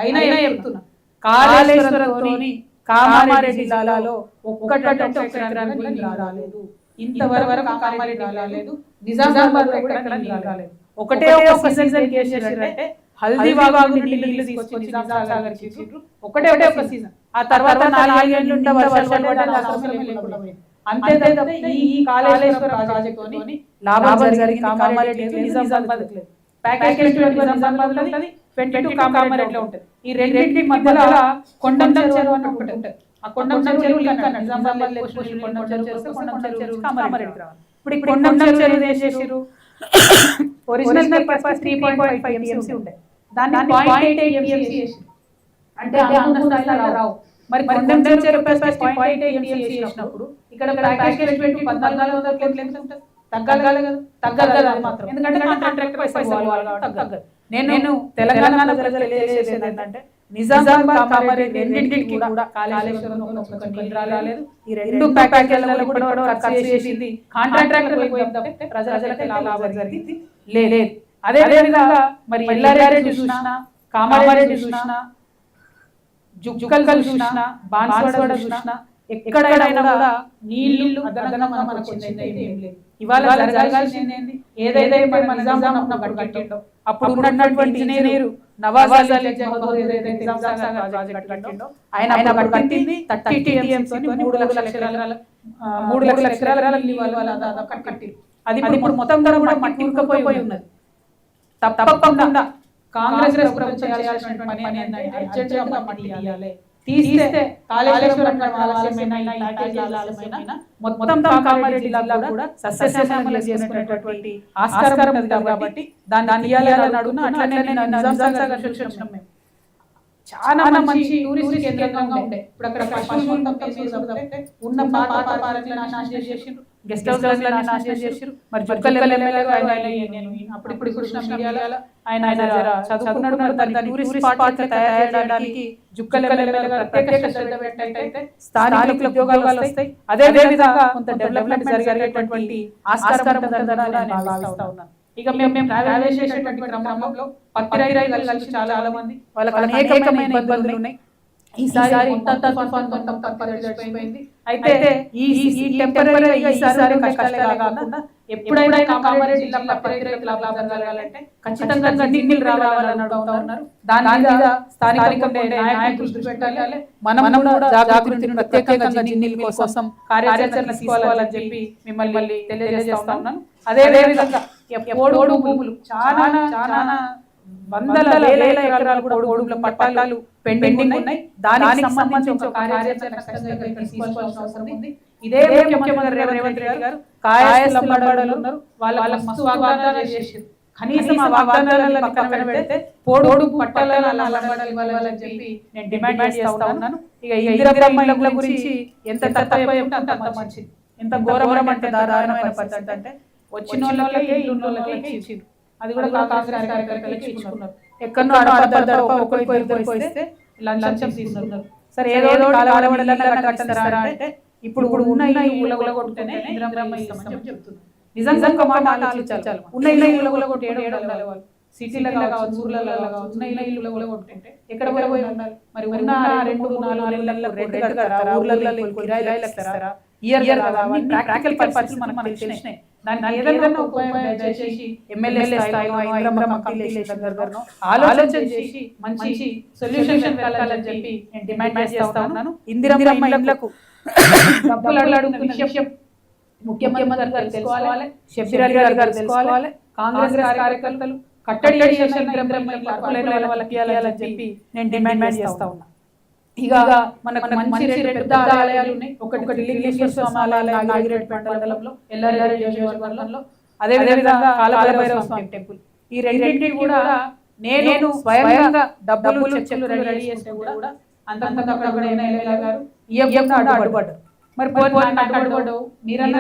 అయినా చెప్తున్నా, కాళేశ్వరంతోని కామారెడ్డి జిల్లాలో ఒక్కటంటే ఒక్క ఎకరానికి నీళ్ళు రాలేదు. ఇంతవరకు కామారెడ్డి రాలేదు, నిజామాబాద్ లో కూడా ఎక్కడ నీళ్ళు రాలేదు. ఒకటే ఒక సీజన్ చేసారంటే హల్దీబాగ్ నీళ్లు తీసుకొచ్చి నిజాంసాగర్ ఇచ్చిండ్రు. ఒకటే ఒక సీజన్. ఆ తర్వాత 4 ఏళ్ళు వర్షాలు పడ్డాయి. అంతే తప్ప ఈ కాళేశ్వరం ప్రాజెక్టుతోని లాభం జరిగింది కామారెడ్డి నిజామాబాద్ లేదు. ప్యాకేజ్ నిజామాబాద్ లో ఉంటది, 22 కామారెడ్డిలో ఉంటది. ఈ రెండింటి మధ్యలో కొండం చెరువు అని ఒకటి ఉంటది. ఆ కొండం చెరువు నిజామాబాద్ లో కొండం చెరువు కామారెడ్డి రావాలి. ఇప్పుడు కొండం చెరువు చేసేసారు. ఒరిజినల్ కెపాసిటీ 3.5 TMC ఉండే, దాన్ని 0.8 TMC చేసి, అంటే అనుకున్న స్థాయిలో రావు. మరి కొండం చెరువు కెపాసిటీ 0.8 TMC చేసినప్పుడు ఇక్కడ ప్యాకేజ్ 1400 కోట్లు ఎంత ఉంటుంది? తగ్గాలి కదా, తగ్గదు కదా మాత్రం. ఎందుకంటే కాంట్రాక్ట్ పైసలు తగ్గదు. నేను తెలంగాణ ప్రజలు తెలియజేసేది ఏంటంటే నిజామాబాద్ కామారెడ్డి రెండింటికి కూడా కాళేశ్వరం ఒక నీళ్ళు రాలేదు. ఈ 2 ప్యాకేజీలలో కూడా ఖర్చు చేసింది కాంట్రాక్టర్లకు, ప్రజలకి లాభం జరిగింది లేదు. అదే విధంగా మరి ఎల్లారెడ్డి చూసినా, కామారెడ్డి చూసినా, జుక్కల్ చూసినా, బాన్స్వాడ చూసినా, ఎక్కడైనా కూడా నీళ్లు అదనంగా మనకు వచ్చింది ఏం లేదు. ఇవాళ జరగాల్సింది ఏంది? ఏదైతే మన నిజామాబాద్ కట్టిండో అప్పుడు ఉన్నటువంటి ఇంజనీరు నవాజ్ అలీ జంగూర్ ఏదైతే నిజాంసాగర్ ప్రాజెక్ట్ కట్టిండో ఆయన కట్టింది 30 TMC తోని 3 లక్షల ఎకరాల ఇవాళ దాదాపు కట్టి, అది ఇప్పుడు మొత్తం కూడా మట్టి ఉరుకుపోయి ఉన్నది. తప్పకుండా కాంగ్రెస్ ప్రభుత్వం చేయాల్సిన పని ఏంటంటే అర్జెంటుగా మట్టి తీయాలి. తీస్తే కాళేశ్వరం మొత్తం కామారెడ్డి జిల్లా కూడా సస్యశ్యామలం చేసుకునేటటువంటి ఆస్కారం ఉంది. కాబట్టి దాన్ని తీయాలని అడుగునా. అట్లనే నిజాంసాగర్ చూసినాం మేము, చాలా మంచి టూరిస్ట్ కేంద్రంగా ఉండే. ఇప్పుడు అక్కడ ఉన్న పాత పార్కులను నాశనం చేసిండ్రు, గెస్ట్ హౌస్లను నాశనం చేసిండ్రు. మరి జుక్కల్ అప్పుడు చూసిన మీడియాలో ఆయన చదువుకున్నాడు, దాన్ని టూరిస్ట్ స్పాట్ తయారు చేయడానికి జుక్కల్ ప్రత్యేక శ్రద్ధ పెట్టయితే స్థానికులకు ఉద్యోగాలు వస్తాయి. అదే విధంగా కొంత డెవలప్మెంట్ జరిగేటటువంటి ఆస్కారం ఉందని భావిస్తా ఉన్నాను. ఇక మేము ట్రావెల్ చేసేటువంటి క్రమంలో పత్తి రైతులు కలిసి చాలా మంది వాళ్ళకి అనేకమైన ఇబ్బందులు ఉన్నాయి. ఈసారి అయితే ఈ టెంపరీగా ఈసారి కష్టాలే కాకుండా ఎప్పుడైనా కామారెడ్డి జిల్లా పత్తి రైతుల లాభం జరగాలంటే ఖచ్చితంగా నీళ్ళు రావాలని అడుగుతా ఉన్నారు. దాని మీద స్థానికంగా నాయకులు దృష్టి పెట్టాలి. మనం కూడా జాగృతి ప్రత్యేకంగా నీళ్ళ కోసం కార్యాచరణ తీసుకోవాలని చెప్పి మిమ్మల్ని తెలియజేస్తా ఉన్నాను. అదే విధంగా పోడు భూములు చాలా వందల వేల ఎకరాలు కూడా పోడుల పట్టాలు పెండింగ్ ఉన్నాయి. దానికి సంబంధించి ఒక కార్యాచరణ తీసుకోవాల్సిన అవసరం ఉంది. ఇదే ముఖ్యమంత్రి రేవంత్ రెడ్డి గారు కాయస్థంబాడలు ఉన్నారు, వాళ్ళ మస్తు వాగ్దానాలు చేశారు. కనీసం ఆ వాగ్దానాలను పక్కన పెడితే పోడు పట్టాలను ఇవ్వాలని చెప్పి నేను డిమాండ్ చేస్తా ఉన్నాను. ఇక ఇందిరమ్మ ఇళ్ల గురించి ఎంత తక్కువ అంత మంచిది. ఎంత ఘోరం అంటే దారుణమైన పరిస్థితి అంటే వచ్చిన వాళ్ళకే ఇల్లున్నోళ్ళకే ఇచ్చిండ్రు. అది కూడా కాంగ్రెస్ కార్యకర్తలకి ఇచ్చుకున్నారు. ఎక్కడో ఇస్తే లంచం తీసుకున్నారు. సరే ఏదో కట్టిస్తారా అంటే ఇప్పుడు ఉన్న ఇల్లు కొట్టుకుంటేనే ఇందిరమ్మ ఇస్తామని చెప్తున్నారు. నిజంగా ఆలోచించాలి. ఉన్న ఇల్లు కొట్టి ఉండాలి వాళ్ళు. సిటీలో కావచ్చు, ఊర్లలో కావచ్చు, ఉన్న ఇల్లు కొట్టుకుంటే ఎక్కడ పోయి ఉండాలి? మరి ఉన్న 2-4 నెలల్లో రెంట్ కడతారా? ఊర్లలో కిరాయిలు ఇస్తారా? ఇయర్ ప్రాక్టికల్ పరిస్థితులు మనకు తెలిసినాయి. దాన్ని ఏదైనా దయచేసి ఎమ్మెల్యే స్థాయిలో ఆలోచన చేసి మంచి సొల్యూషన్ వెళ్ళాలని చెప్పి నేను డిమాండ్ చేస్తా ఉన్నాను. ఇందిరమ్మ ఇళ్లకు డబ్బులు అడుగుతున్న విషయం ముఖ్యమంత్రి గారు తెలుసుకోవాలి, షబ్బీర్ అలీ గారు తెలుసుకోవాలి. కాంగ్రెస్ కార్యకర్తలు కట్టడి వాళ్ళకి ఇవ్వాలని చెప్పి నేను డిమాండ్ చేస్తా ఉన్నా. ఇక మనకు మంచి పెద్ద ఆలయాలు ఉన్నాయి. ఒకటి లింగేశ్వర స్వామి ఆలయం నాగిరెడ్డిపేట మండలంలో, ఎల్లారెడ్డి నియోజకవర్గంలో, అదే విధంగా కాలభైరవ స్వామి టెంపుల్. ఈ రెండింటిని కూడా నేను స్వయంగా డబ్బులు చెక్కులు రెడీ చేస్తే కూడా అంతంత గారు ఇయ్యకుండా అడ్డుపడ్డారు. మరి అడ్డుపడ్డావు మీరన్నా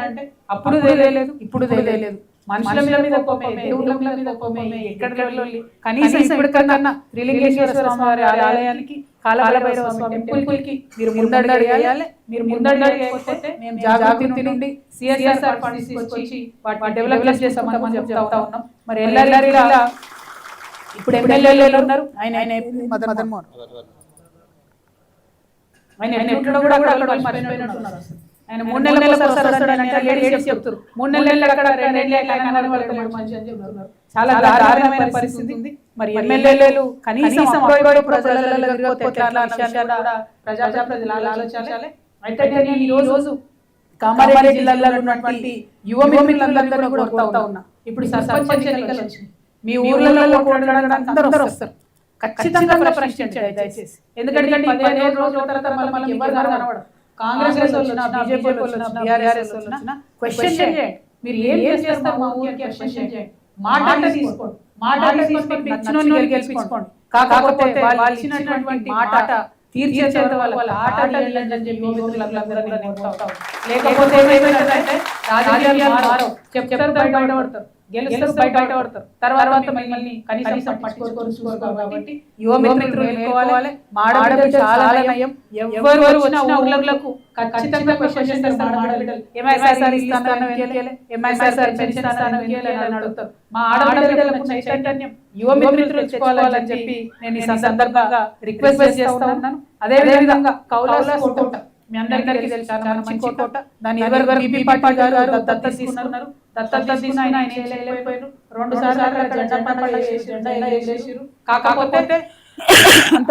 అంటే అప్పుడు తెలియలేదు, ఇప్పుడు తెలియలేదు. మనుషుల మీద కోపమే, దేవుళ్ళ మీద కోపమే, ఎక్కడ కనీసం ఇప్పటికన్నా త్రిలింగేశ్వర స్వామి వారి ఆలయానికి, కాలభైరవ స్వామి టెంపుల్ కి మీరు ముందడుగు వేయాలి. మీరు ముందడుగు వేయకపోతే మేము జాగృతి నుండి సిఎస్ఆర్ ఫండ్స్ తీసుకొచ్చి వాటిని డెవలప్ చేస్తామని చెప్తా ఉన్నాం. మరి ఎల్లారిలా ఇప్పుడు ఎమ్మెల్యేలు ఉన్నారు, ఆయన మదన్ మోహన్ ఆయన ఎట్లా కూడా అక్కడ మర్చిపోయినట్టున్నారు. ఆయన 3 నెలలకు చెప్తారు, 3 నెలలు అక్కడ 2 నెలలు చాలా దారుణమైన పరిస్థితి ఉంది. మరి ఎమ్మెల్యేలు కనీసం ప్రజలలో ప్రజలు ఆలోచించాలి. అయితే ఈ రోజు కామారెడ్డి జిల్లాలో ఉన్నటువంటి యువ మిత్రులందరూ కూడా కోరుతా ఉన్నా, ఇప్పుడు సర్పంచ్ ఎన్నికలు వచ్చినాయి, మీ ఊర్లలో అందరూ వస్తారు, ఖచ్చితంగా ప్రశ్నించండి దయచేసి. ఎందుకంటే 15 రోజుల తర్వాత మళ్ళీ ఎవరు కనబడరు. కాంగ్రెస్ వచ్చినా, బీజేపీ వచ్చినా, బీఆర్ఎస్ వచ్చినా క్వశ్చన్ చేయండి. మీరు ఏం చేస్తారు మా ఊరికి క్వశ్చన్ చేయండి. మాట తీసుకోండి, మాట తీసుకొని గెలిపించుకోండి. కాకపోతే వాళ్ళు ఇచ్చినటువంటి మాట తీర్చేంత వాళ్ళ ఆటలు లేకపోతే ఏమైందంటే రాజకీయాలు మారవు, చెప్తారు బయటపడతారు, గెలుస్తారు బయటపడతారు, తర్వాత మిమ్మల్ని కనీసం పట్టించుకోరు. కాబట్టి యువ మిత్రులు మేలుకోవాలి. మాడబిడ్డలు చాలా నయం, ఎవరు వచ్చిన ఊర్లకు ఖచ్చితంగా క్వశ్చన్ చేస్తారు. మాడబిడ్డలు ఎంఐసార్ ఇస్తానని పెన్షన్ అని అడుగుతారు. మా ఆడబిడ్డలకు చైతన్యం యువ మిత్రులు తెచ్చుకోవాలని చెప్పి నేను ఈ సందర్భంగా రిక్వెస్ట్ చేస్తా ఉన్నాను. అదే విధంగా కౌలాస్ కోట మీ అందరికీ తెలుసు, చాలా మంచి కోట. దాన్ని ఎవరు బీపీ పార్టీ గారు దత్తత తీసుకున్నారు. దత్తత తీసుకుని ఆయన చేయలేకపోయారు. 2 సార్లు అక్కడ జెండా పండుగ చేసిరు. కాకపోతే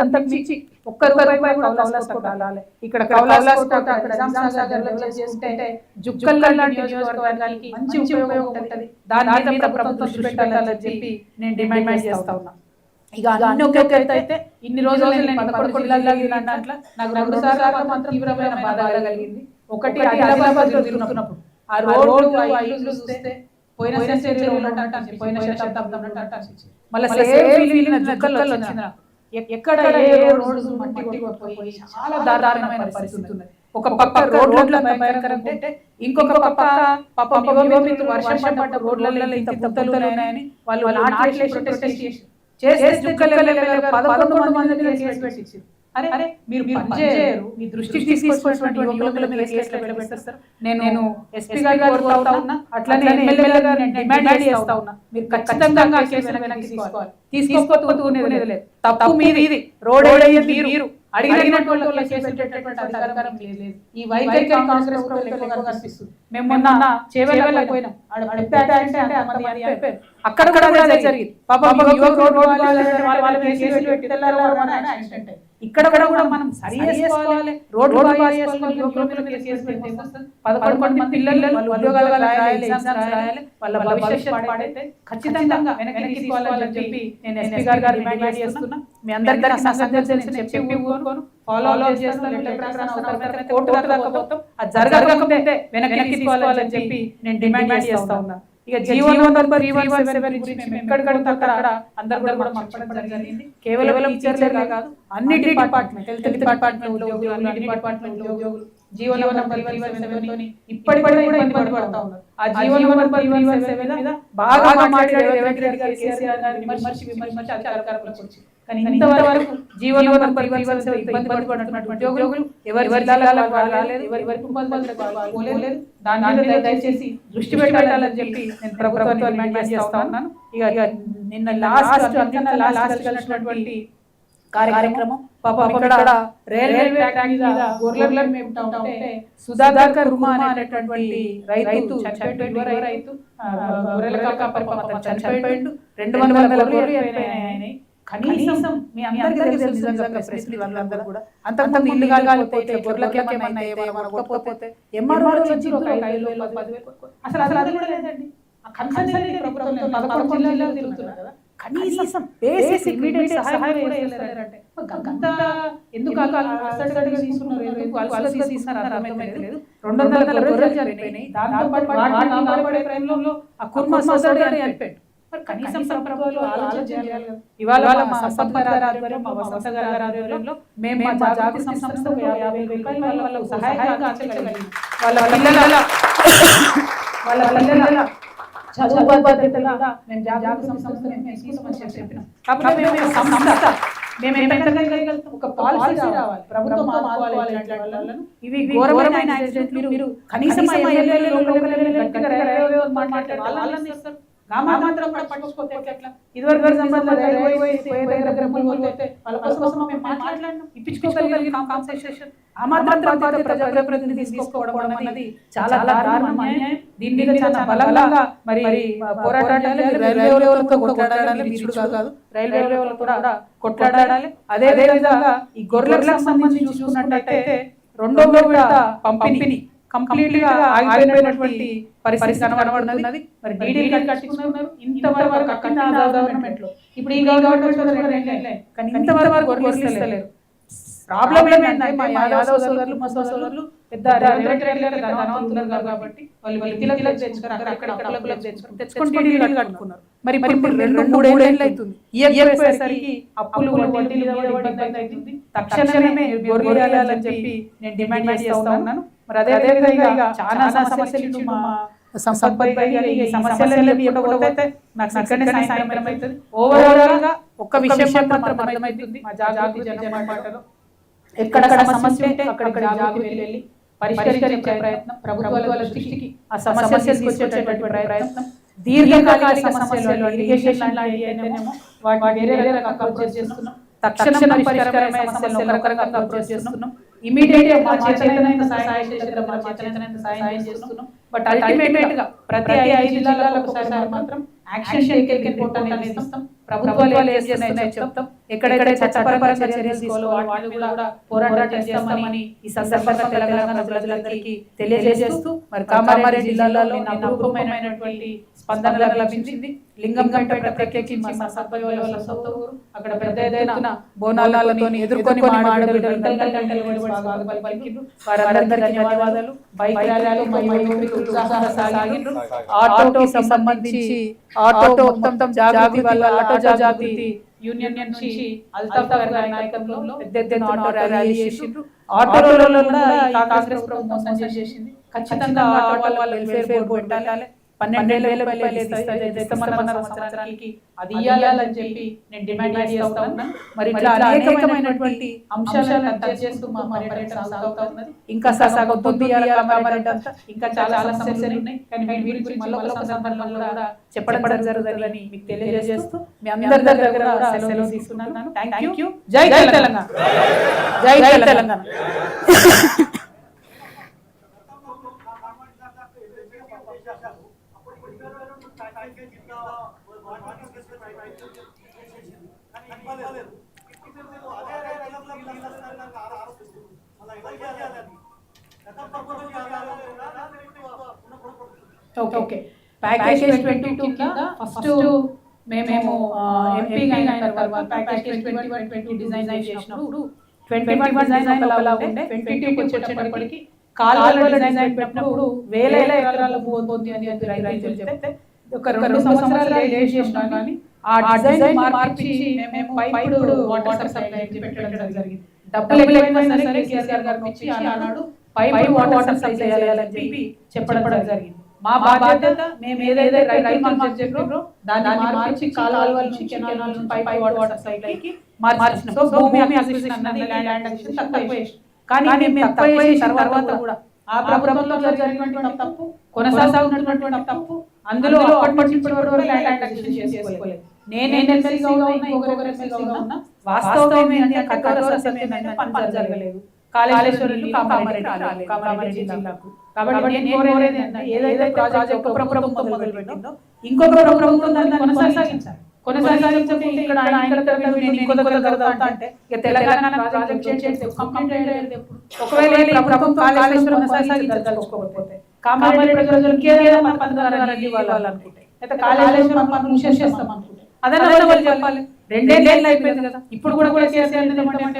అంత మించి ఒక్క రూపాయి కౌలాస్ కోట రాలే. ఇక్కడ కౌలాస్ కోట చేస్తే జుక్కల్ లాంటి నియోజకవర్గానికి మంచి ఉపయోగం ఉంటుంది. దాని మీద ప్రభుత్వం దృష్టి పెట్టాలని చెప్పి నేను డిమాండ్ చేస్తా ఉన్నా. ఇక అన్ని ఒకే అయితే ఇన్ని రోజులు నేను 11 జిల్లాల్లో దాంట్లో నాకు 2 సార్లు మాత్రం తీవ్రమైన బాధ కలిగింది. ఒకటి ఆదిలాబాద్ లో తిరుగుతున్నప్పుడు ఆ రోడ్లు ఆ ఇల్లు చూస్తే పోయిన సెంచరీలో ఉన్నట్టు, పోయిన శతాబ్దం ఉన్నట్టు మళ్ళీ జుక్కల్లో వచ్చిన ఎక్కడ ఏ రోడ్డు మట్టి పోయి చాలా దారుణమైన పరిస్థితి ఉన్నది. ఒక పక్క రోడ్ల భయంకరంగా ఉంటే ఇంకొక పక్క యువ మిత్రులు వర్షం పడ్డ రోడ్లలో ఇంత గుంతలు ఉన్నాయని వాళ్ళు ప్రొటెస్ట్ చేస్తే జుక్కల్ 11 మందిని కేసు పెట్టించారు. అరే మీరు పనిచేయరు, మీ దృష్టికి తీసుకొచ్చినటువంటి యువకుల మీద కేసులు పెట్టేస్తారు. నేను ఎస్పీ గారిని కోరుతా ఉన్నా, అట్లనే ఎమ్మెల్యే గారిని డిమాండ్ చేస్తా ఉన్నా, మీరు ఖచ్చితంగా కేసులు వెనక్కి తీసుకోవాలి. తీసుకోకపోతే లేదు, తప్పు మీది. రోడ్ మీరు అడిగినటువంటి వాళ్ళ కేసు పెట్టేటటువంటి అధికారం లేదు. ఈ వైఖరి కాంగ్రెస్ ప్రభుత్వం కనిపిస్తుంది. మేము మొన్న చేవెళ్ళకి పోయినాం, అక్కడ కూడా జరిగింది. పాపం ఇక్కడ కూడా మనం సరి చేసుకోవాలి, రోడ్లు చేసుకోవాలి. 11 మంది పిల్లలు ఉద్యోగాలు రాయాలి, వాళ్ళ భవిష్యత్తు పాడైతే ఖచ్చితంగా వెనక్కి తీసుకోవాలని చెప్పి నేను ఎస్పీ గారు డిమాండ్ చేస్తున్నా. మీ అందరికీ చెప్పి ఫాలో చేస్తాను. కోర్టు రాకపోతే అది జరగకపోతే వెనక్కి తీసుకోవాలని చెప్పి నేను డిమాండ్ చేస్తా ఉన్నా. ఇక జీవో నంబర్ 317 గురించి మేము ఎక్కడికక్కడ అందరూ కూడా మాట్లాడడం జరిగింది. కేవలం టీచర్లే కాదు, అన్ని డిపార్ట్మెంట్, హెల్త్ డిపార్ట్మెంట్ ఉద్యోగులు, అన్ని డిపార్ట్మెంట్ ఉద్యోగులు జీవో నంబర్ 317 ఇప్పటికీ కూడా ఇబ్బంది పడుతూ ఉన్నారు. ఆ జీవో నంబర్ 317 మీద బాగా మాట్లాడే రేవంత్ రెడ్డి గారు, కేసీఆర్ గారు విమర్శించి అధికారంలోకి వచ్చి, కానీ ఇంతవరకు జీవో నంబర్ 317 ఇబ్బంది పడుతున్నటువంటి ఉద్యోగులు ఎవరి జిల్లాలో రాలేదు, ఎవరి కుటుంబాలకు పోలేదు. దాని మీద దయచేసి దృష్టి పెట్టాలని చెప్పి నేను ప్రభుత్వాన్ని డిమాండ్ చేస్తా ఉన్నాను. ఇక నిన్న లాస్ట్ కలిసినటువంటి కార్యక్రమం పాపం ఇక్కడ రైల్వే ట్రాక్ మీద గొర్రెలను మేపుతా ఉంటే సుధాకర్ కుర్మా అనేటటువంటి రైతు చనిపోయిండు. గొర్రెల కాపరి చనిపోయిండు. 200 గొర్రెలు అయినాయి. కనీసం మీ అందరికీ తెలుసు నిజంగా ప్రెస్ వాళ్ళందరూ కూడా అంతకుముందు ఇల్లు కాలిపోతే గొర్రెలకి ఏమన్నా కొట్టకపోతే ఎంఆర్ఓ వచ్చి ఒక 5,000 10,000 అసలు అది కూడా లేదండి. ప్రభుత్వం 11 జిల్లాల్లో తిరుగుతున్నారు కదా, కనీసం బేసిక్ ఇమ్మీడియట్ సహాయం కూడా చేస్తారంటే ఎందుకు తీసుకున్నారు అర్థమైతలేదు. 200 గొర్రెలు చనిపోయినాయి. దాంతోపాటు ప్రేమలో ఆ కుర్మా సోదరుడు చనిపోయాడు. కనీసం ప్రభుత్వాలు ఆలోచన చేయాలి కదా. ఇవాళ మా సంపత్ గారి ఆధ్వర్యం, మా వసంత గారి ఆధ్వర్యంలో మేము మా జాగృతి సంస్థ 50,000 రూపాయలు వాళ్ళకు సహాయంగా అందించగలిగాం. వాళ్ళ పిల్లల చదువు బాధ్యతగా మేము జాగృతి సంస్థను తీసుకుంటామని చెప్పినాం. కాబట్టి మేము సంస్థ మేము ఏమైనా ఒక పాలసీ రావాలి, ప్రభుత్వం ఆదుకోవాలి ఇలాంటి వాళ్ళను. ఇవి ఘోరమైన యాక్సిడెంట్లు మీరు కనీసం మాట్లాడాలి మాత్రం పట్టించుకోతే ఎట్లా? ఇదివరకు ఇప్పించుకోగలిగిన కాంపెన్సేషన్ ఆ మాత్రం ప్రజాప్రతినిధి తీసుకోవడం అన్నది చాలా దారుణం, అన్యాయం. దీని మీద చాలా బలంగా మరి పోరాటాలు, రైల్వే వాళ్ళతో కొట్లాడాలి, రైల్వే వాళ్ళు కూడా కొట్లాడాలి. అదే విధంగా ఈ గొర్రెలకు సంబంధించి చూసుకున్నట్టయితే రెండో విడత పంపిణీ కంప్లీట్ గా ఆగిపోయినటువంటి పరిస్థితి కనబడుతున్నది. మరి డీడీలు కట్టించుకున్నారు ఇంతవరకు కట్టిన గవర్నమెంట్ లో. ఇప్పుడు ఈ గవర్నమెంట్ కానీ ఇంతవరకు గొర్రెలు ఇస్తలేరు. ప్రాబ్లం ఏంటంటే మా యాదవ్ సోదరులు, మా సోదరులు పెద్ద ధనవంతులు కాబట్టి వాళ్ళు తెచ్చుకొని డీడీలు కట్టుకున్నారు. మరి 2-3 ఏళ్ళు అవుతుంది. ఇయ్యకపోయేసరికి అప్పులు వడ్డీలు అవుతుంది. తక్షణమే గొర్రెలని చెప్పి నేను డిమాండ్ చేస్తా ఉన్నాను. మరి అదే విధంగా చాలా సమస్యలు మా సంపత్ ఈ సమస్యలన్నీ నాకు ఇక్కడనే సాయం అవుతుంది. ఓవరాల్ గా ఒక్క విషయం మాత్రం అర్థమవుతుంది మా జాగృతి జన మాటలో, ఎక్కడ సమస్య ఉంటే అక్కడ జాగృతి వెళ్ళి పరిష్కరించే ప్రయత్నం, ప్రభుత్వాల దృష్టికి ఆ సమస్యలు తీసుకొచ్చేటటువంటి ప్రయత్నం, దీర్ఘకాలిక సమస్యలు ఇరిగేషన్ లాంటివి వాటి వేరే అప్రోచ్ చేస్తున్నాం. తక్షణ పరిష్కారమైన సమస్యలను రకరకాల అప్రోచ్ చేస్తున్నాం. ఇమీడియట్ గా మా చేతనైన సహాయం చేస్తున్నాం. బట్ అల్టిమేట్ గా ప్రతి 5 జిల్లాలకు ఒకసారి మాత్రం యాక్షన్ రిపోర్ట్ అనేది ఇస్తాం. ప్రభుత్వాలు ఏం చేస్తున్నాయో చెప్తాం. ఎక్కడెక్కడ చట్టపరమైన చర్యలు తీసుకోవాలో వాటిని కూడా పోరాటం చేస్తామని ఈ సందర్భంగా తెలంగాణ ప్రజలందరికీ తెలియజేస్తూ, మరి కామారెడ్డి జిల్లాలో అపూర్వమైనటువంటి స్పందన లభించింది. లింగంపేట ప్రత్యేకించి మా సభ్యుల వాళ్ళ సొంత ఊరు. అక్కడ పెద్ద ఎత్తున బోనాలతో ఎదుర్కొని వారందరికీ ధన్యవాదాలు. బైక్ ర్యాలీలో సాగిండ్రు. ఆటోకి సంబంధించి ఆటో మొత్తం జాగృతి వాళ్ళ ఆటో జాగృతి యూనియన్ నుంచి అల్తాఫ్ గారి నాయకత్వంలో పెద్ద ఎత్తున ఆటో ర్యాలీ చేసిండ్రు. ఆటోలలో కూడా కాంగ్రెస్ ప్రభుత్వం సజెస్ట్ చేసింది ఖచ్చితంగా ఆటో వాళ్ళ వెల్ఫేర్ బోర్డు పెట్టాలి, 12,000 ఇస్తామన్న సంవత్సరానికి అది ఇయ్యాలని చెప్పి నేను డిమాండ్ చేస్తా ఉన్నాను. మరి ఇట్లా అనేకమైనటువంటి అంశాలను టచ్ చేస్తూ మా పర్యటన సాగుతా ఉన్నది. ఇంకా సాగుతుంది ఇంకా చాలా సమస్యలు ఉన్నాయి. కానీ వీటి గురించి మళ్ళీ ఒక సందర్భంలో కూడా చెప్పడం జరుగుతుందని మీకు తెలియజేస్తూ మీ అందరి దగ్గర సెలవు తీసుకున్నాను. Thank you. జై తెలంగాణ, జై తెలంగాణ. ఓకే, ప్యాకేజ్ 22 కింద ఫస్ట్ మేము ఎంపీ అయిన తర్వాత ప్యాకేజ్ 21 డిజైన్ చేసినప్పుడు 21 డిజైన్ ఒకలా ఉండే, 22 వచ్చేటప్పటికి కాలువల డిజైన్ పెట్టినప్పుడు వేల ఎకరాల పోతుంది అని రైతులు చెప్తే ఒక 2 సంవత్సరాలు లేట్ చేసినాం. కానీ ఆ డిజైన్ మార్చి మేము పైపుడు వాటర్ సప్లై పెట్టడం జరిగింది. డబ్బులు ఎక్కువైనా సరే కేసీఆర్ గారికి ఇచ్చి ఆనాడు పైపుడు వాటర్ సప్లై చేయాలని చెప్పి చెప్పడం జరిగింది. మా బాధ్యత మేము ఏదైతే రైతులు చెప్పారో దాన్ని మార్చి కాలువల నుంచి కెనాల్ నుంచి పైపుడు వాటర్ సప్లైకి మార్చినాం. సో భూమి అక్విజిషన్ అన్నది ల్యాండ్ అక్విజిషన్ తక్కువ చేసినాం. కానీ మేము తక్కువ చేసిన తర్వాత కూడా ఆ ప్రభుత్వంలో జరిగినటువంటి తప్పు, కొనసాగుతున్నటువంటి తప్పు, అందులో అప్పటి ఇప్పటి వరకు ల్యాండ్ అక్విజిషన్ చేసుకోలేదు. నేను ఎమ్మెల్సీగా ఉన్నా, ఇంకొకరు ఎమ్మెల్సీగా ఉన్నా, వాస్తవం ఏంటంటే కఠోర సత్యం ఏంటంటే పని జరగలేదు. కాళేశ్వరం కామారెడ్డి జిల్లాకు. కాబట్టి నేను కోరేది ఏదైతే ప్రాజెక్ట్ ప్రభుత్వం మొదలు పెట్టిందో ఇంకొక ప్రభుత్వం దాన్ని కొనసాగించాలి. కొనసాగించకపోతే ఇక్కడ అంటే తెలంగాణ ప్రాజెక్ట్ ఒకవేళ ప్రభుత్వం కాళేశ్వరం కొనసాగించదలుచుకోకపోతే కామారెడ్డి ప్రజలకి ఇవ్వాలనుకుంటే అయితే కాళేశ్వరం పనులు మూసేస్తాం అనుకుంటే అదన్నా వాళ్ళు చెప్పాలి. 2 ఏళ్ళు అయిపోయింది కదా, ఇప్పుడు కూడా కేసీఆర్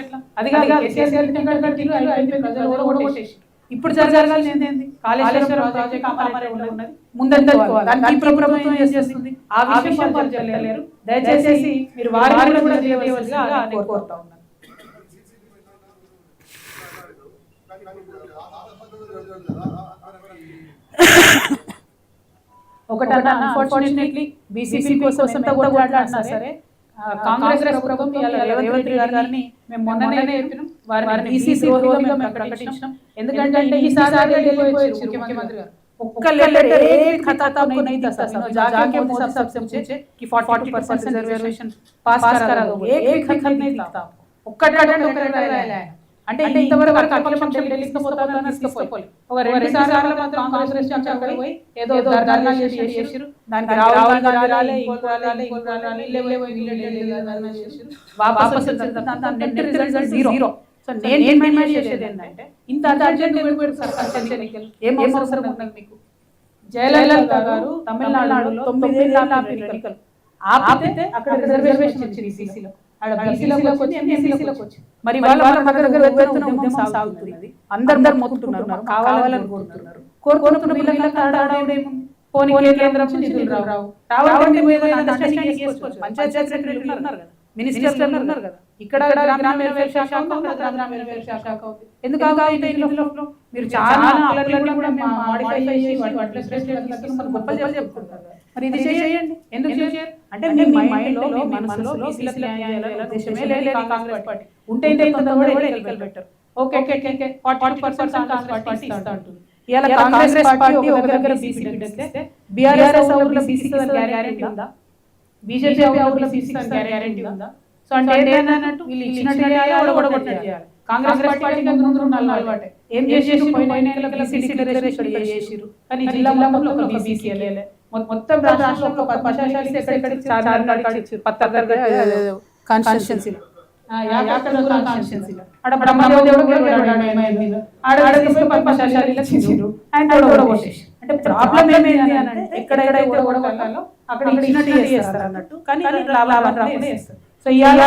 ఎట్లా? అది కాదు, కేసీఆర్ ప్రజలు కూడా ఓటేసి ఇప్పుడు జరగాల్సింది ఏంది? కాళేశ్వరం ప్రాజెక్ట్ కామారెడ్డిలో ఉన్నది, ముందంతా ప్రభుత్వం ఏం చేస్తుంది ఆ విషయం వాళ్ళు చెప్పలేరు. దయచేసి మీరు వారిని కూడా చేయవలసిందిగా నేను కోరుతా ఉన్నాను. ఒకటన్నా అన్ఫార్చునేట్లీ బీసీసీ కోసం ఎంత కొట్లాడినా సరే కాంగ్రెస్ ప్రభుత్వం ఇవాళ రేవంత్ రెడ్డి గారిని మేము మొన్ననే చెప్పినాం, వారిని బీసీసీ ద్రోహిగా మేము ప్రకటించినాం. ఎందుకంటే ఈసారి వెళ్ళిపోయారు ముఖ్యమంత్రి గారు. ఒక్క లెటర్ एक खाता को नहीं था सर, जाके मोदी साहब से पूछे कि 40% रिजर्वेशन पास करा दो, एक खत नहीं था. ఒక్కటే అంటే ఇంతవరకు అఖిలపక్షం ఢిల్లీకి పోతానని తీసుకుపోయి ఒక రెండు సార్లు మాత్రం కాంగ్రెస్ నుంచి అక్కడ పోయి ఏదో ధర్నా చేసిరు. దానికి రాహుల్ గాంధీ రాలే, ఇంకో రాలే, ధర్నా చేసిరు. వాపస్ నెట్ రిజల్ట్ జీరో. సో నేను డిమాండ్ చేసేది ఏంటంటే ఇంత అర్జెంట్ సర్పంచ్ ఎన్నికలు ఏం అవసరం ఉన్నది మీకు? జయలలిత గారు తమిళనాడులో 9 ఏళ్ళ ఎన్నికలు ఆపితే అక్కడ రిజర్వేషన్ వచ్చింది బీసీలో, బీసీలోకి వచ్చి ఎంసీసీలోకి వచ్చి మరి వాళ్ళ ఉద్యమం సాగుతున్నది. అందరు మొత్తుతున్నారు, కావాలని కోరుకుంటున్న వీళ్ళకి తడాడేముంది? పోనీ కేంద్రం నుంచి నిధులు రావు, రావాలంటే పంచాయత్ సెక్రటరీలు ఉన్నారు కదా, మినిస్టర్లు ఉన్నారు కదా, ఇక్కడ గ్రామ వెల్ఫేర్ శాఖ ఉంది, గ్రామ వెల్ఫేర్ శాఖ ఉంది. ఎందుకు మీరు చాలా అప్పులన్నీ కూడా మాడిఫై చేసి గొప్పలు చెప్పుకుంటారు. మరి ఇది చేయండి, ఎందుకు చేయరు? అంటే మీ మైండ్లో మీ మనసులో బీసీలకు న్యాయం ఉద్దేశమే లేదు కాంగ్రెస్ పార్టీ. ఉంటే ఎన్నికలు పెట్టారు. ఓకే 40% కాంగ్రెస్ పార్టీ ఇస్తా ఉంటుంది. ఇవాళ కాంగ్రెస్ పార్టీ ఒక దగ్గర బీసీ బిడ్డస్తే బీఆర్ఎస్ ఊర్లో బీసీ గ్యారెంటీ ఉందా? బీజేపీ ఊర్లో బీసీ గ్యారెంటీ ఉందా? సో అంటే ఏంటన్నట్టు వీళ్ళు ఇచ్చినట్టు చేయాలి. కాంగ్రెస్ పార్టీకి అలవాటే ఏం చేసేసి పోయిన ఎన్నికల బీసీ డిక్లరేషన్ చేసిరు, కానీ జిల్లా మొత్తంలో ఒక బీసీ వెళ్ళలే. మొత్తం రాష్ట్రంలో కాన్స్టిట్యున్సీలో ఆడ బ్రహ్మదేవుడు అంటే ప్రాబ్లం ఏమైంది అని అంటే ఎక్కడెక్కడైతే ఓడగొట్టాలో అక్కడ ఇచ్చినట్టు చేస్తారు అన్నట్టు, కానీ లాభం చేస్తారు. సో ఇవాళ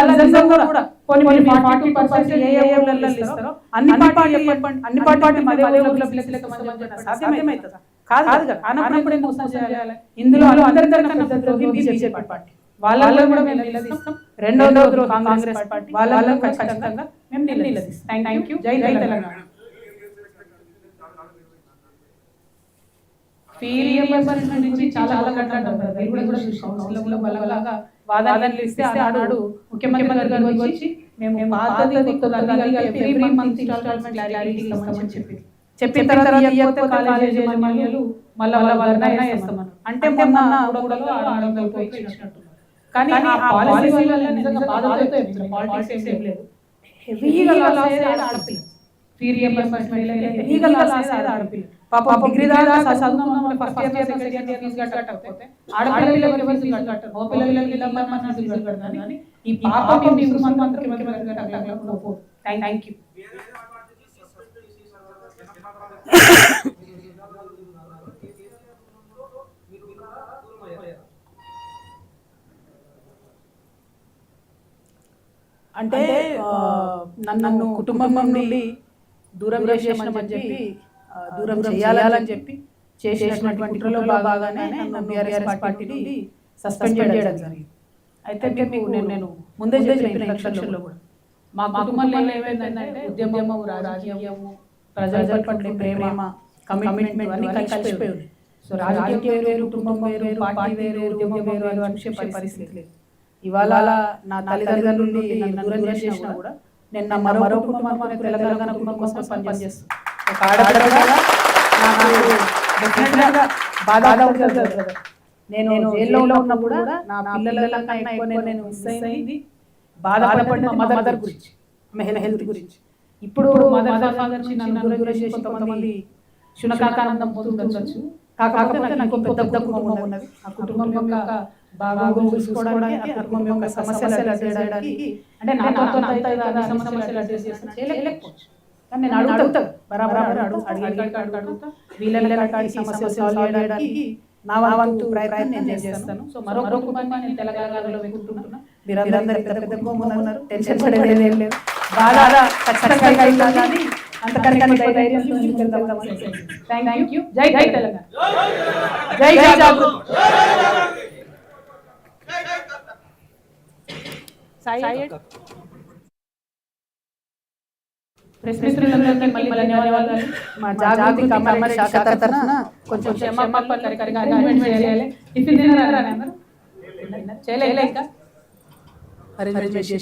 కూడా కొన్ని 40% ఏ ఊర్లలో ఇస్తారో అన్ని పార్టీ సాధ్యమవుతుందా? కాదు కదా. అన్నప్పుడు ఏం మోసం చేయాలి? ఇందులో అందరికన్నా ద్రోహి బీజేపీ పార్టీ, వాళ్ళలో కూడా మేము నిలదీస్తాం. రెండో ద్రోహి కాంగ్రెస్ పార్టీ, వాళ్ళలో ఖచ్చితంగా మేము నిలదీస్తాం. Thank you. జై తెలంగాణ. ఫీ రియంబర్స్మెంట్ నుంచి చాలా వాదనలు ఇస్తే ఆనాడు ముఖ్యమంత్రి గారు వచ్చి మేము చెప్పిన తర్వాత కాలేజీ యజమానులు మళ్ళీ అంటే కానీ ఆ పాలసీ వల్ల నిజంగా బాధతో పాలిటిక్స్ ఏం లేదు. హెవీగా లాస్ అయ్యేది ఆడపిల్ల. ఫీ రియంబర్స్మెంట్ హెవీగా లాస్ అయ్యేది ఆడపిల్ల. పాప డిగ్రీ దాకా చదువుకున్నాం, first year second year fee కట్టకపోతే ఆడపిల్లలకి ఎవరు ఫీజు కట్టరు, ఓ పిల్లలకి ఇళ్ళమ్మన్న ఫీజు కడతారు. కానీ ఈ పాప ముఖ్యమంత్రి థ్యాంక్ యూ. అంటే నన్ను కుటుంబం నుండి దూరం చేసేసామని చెప్పి దూరం చేయాలని చెప్పి చేసినటువంటి కుట్రలో భాగంగానే నన్ను బీఆర్ఎస్ పార్టీ నుండి సస్పెండ్ చేయడం జరిగింది. అయితే నేను ముందే చెప్పిన ఇంట్రడక్షన్లో కూడా మా కుటుంబంలో ఏమైందంటే ఉద్యమము, రాజకీయము, ప్రజల పట్ల ప్రేమ, కమిట్మెంట్ అన్ని కలిసిపోయి ఉంది. సో రాజకీయం వేరు, కుటుంబం వేరు, పార్టీ వేరు, ఉద్యమం వేరు అని అనిపించే పరిస్థితి లేదు. ఇవాళ నా తల్లిదండ్రుల నుండి నన్ను దూరం చేసినా కూడా నేను నా మరో కుటుంబం తెలంగాణ కుటుంబం కోసం పనిచేస్తాను. ఒక ఆడపిల్లగా నాకు బాధ అవుతుంది. నేను జైల్లో ఉన్నా కూడా నా పిల్లల కన్నా ఎక్కువ నేను మిస్ అయింది బాధపడిన మా మదర్ గురించి, హెల్త్ గురించి. ఇప్పుడు మదర్ ఫాదర్ నన్ను దూరం చేసి కొంతమంది శునకానందం పొందుతుండొచ్చు. కాకపోతే నాకు పెద్ద కుటుంబం ఉన్నది. ఆ కుటుంబం యొక్క బాగోగులు చూసుకోవడానికి, ఆ కుటుంబం యొక్క సమస్యలు అడ్రస్ చేయడానికి, అంటే నాతో సమస్యలు అడ్రస్ చేయలేకపోవచ్చు. కానీ నేను అడుగుతా, బరాబర్ అడుగుతా, వీళ్ళ సమస్యలు సాల్వ్ చేయడానికి నా వంతు ప్రయత్నం నేను చేస్తాను. సో మరో కుటుంబాన్ని నేను తెలంగాణలో వెతుకుంటున్నా. మీరందరూ పెద్ద కుటుంబం ఉన్నారు, టెన్షన్ పడేది ఏం లేదు. బాగా ఖచ్చితంగా అయిపోయిందని అంతకన్నా ధైర్యం థ్యాంక్ యూ. జై తెలంగాణ, జై జాగృతి. ప్రెస్ మిత్రులందరికీ మళ్ళీ ధన్యవాదాలు. మా జాగృతి కమర్ శాఖ తరఫున కొంచెం క్షమాపణలు అరేంజ్మెంట్ చేయాలి. టిఫిన్ తిన్నారా అందరూ? చేయలే ఇంకా అరేంజ్మెంట్ చేసి